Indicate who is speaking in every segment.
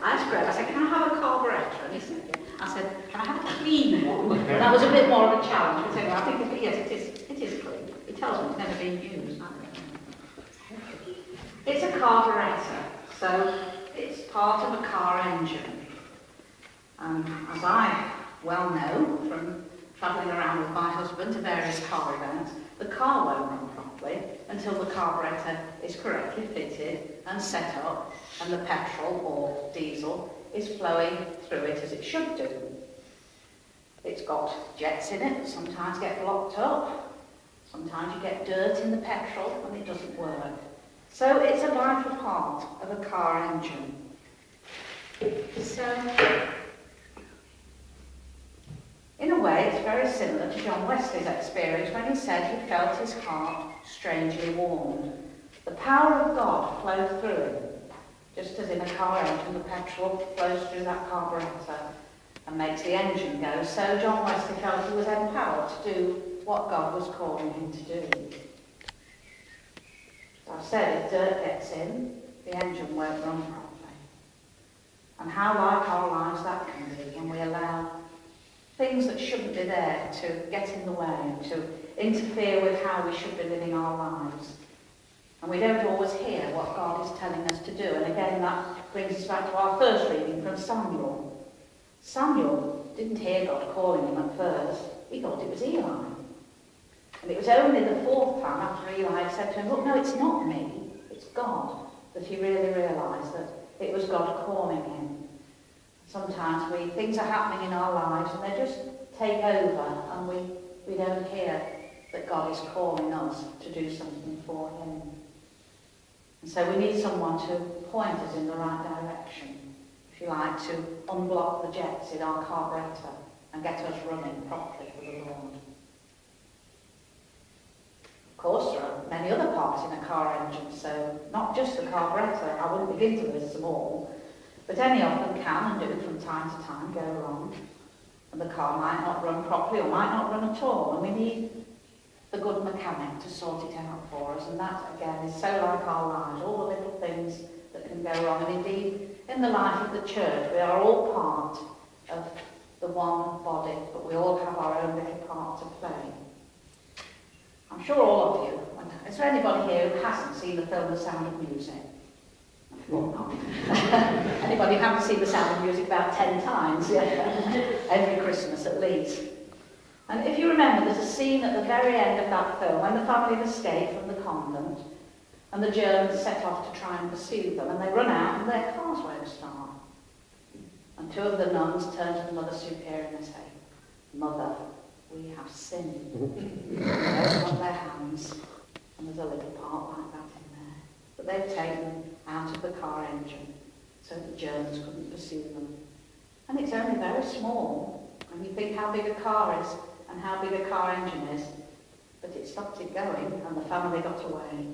Speaker 1: I asked Greg, I said, can I have a carburettor? And he said, yeah. I said, can I have a clean one? And that was a bit more of a challenge. But anyway, I think, yes, it is clean. It tells me it's never been used. It's a carburettor, so it's part of a car engine. And as I well know from travelling around with my husband to various car events, the car won't run properly until the carburettor is correctly fitted and set up and the petrol or diesel is flowing through it as it should do. It's got jets in it that sometimes get blocked up. Sometimes you get dirt in the petrol and it doesn't work. So it's a vital part of a car engine. So, in a way, it's very similar to John Wesley's experience when he said he felt his heart strangely warmed. The power of God flowed through him, just as in a car engine the petrol flows through that carburettor and makes the engine go. So John Wesley felt he was empowered to do what God was calling him to do. As I've said, if dirt gets in, the engine won't run properly. And how like our lives that can be when we allow things that shouldn't be there to get in the way and to interfere with how we should be living our lives. And we don't always hear what God is telling us to do. And again, that brings us back to our first reading from Samuel. Samuel didn't hear God calling him at first. He thought it was Eli. And it was only the fourth time after Eli had said to him, look, no, it's not me, it's God, that he really realised that it was God calling him. Sometimes things are happening in our lives and they just take over and we don't hear that God is calling us to do something for him. And so we need someone to point us in the right direction, if you like, to unblock the jets in our carburettor and get us running properly for the Lord. Of course, there are many other parts in a car engine, so not just the carburettor. I wouldn't begin to list them all. But any of them can and do from time to time go wrong. And the car might not run properly or might not run at all. And we need the good mechanic to sort it out for us. And that, again, is so like our lives, all the little things that can go wrong. And indeed, in the life of the church, we are all part of the one body, but we all have our own little part to play. I'm sure all of you, is there anybody here who hasn't seen the film The Sound of Music? Anybody who hasn't seen The Sound of Music about 10 times? Yeah. Every Christmas at least. And if you remember, there's a scene at the very end of that film when the family have escaped from the convent and the Germans set off to try and pursue them, and they run out and their cars won't start. And two of the nuns turn to the Mother Superior and they say, Mother, we have sinned. They don't want their hands, and there's a little part like that in there. But they've taken them out of the car engine so the Germans couldn't pursue them. And it's only very small, and you think how big a car is and how big a car engine is, but it stopped it going and the family got away.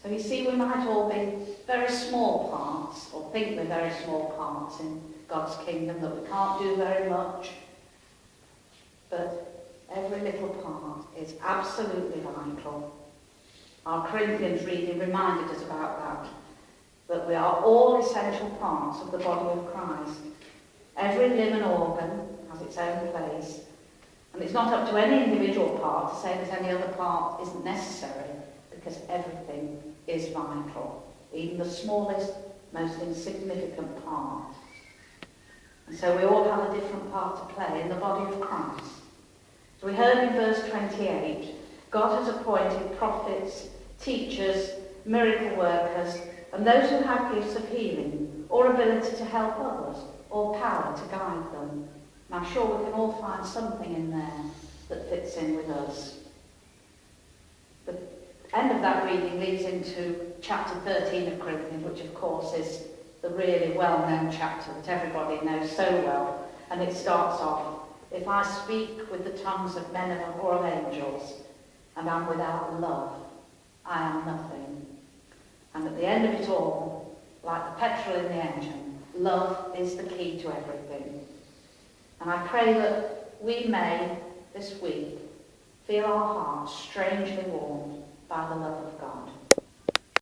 Speaker 1: So you see, we might all be very small parts, or think we're very small parts in God's kingdom, that we can't do very much, but every little part is absolutely vital. Our Corinthians reading reminded us about that we are all essential parts of the body of Christ. Every limb and organ has its own place, and it's not up to any individual part to say that any other part isn't necessary, because everything is vital, even the smallest, most insignificant part. And so we all have a different part to play in the body of Christ. So we heard in verse 28, God has appointed prophets, teachers, miracle workers, and those who have gifts of healing, or ability to help others, or power to guide them. And I'm sure we can all find something in there that fits in with us. The end of that reading leads into chapter 13 of Corinthians, which of course is the really well-known chapter that everybody knows so well. And it starts off, if I speak with the tongues of men or of angels, and am without love, I am nothing. And at the end of it all, like the petrol in the engine, love is the key to everything. And I pray that we may, this week, feel our hearts strangely warmed by the love of God.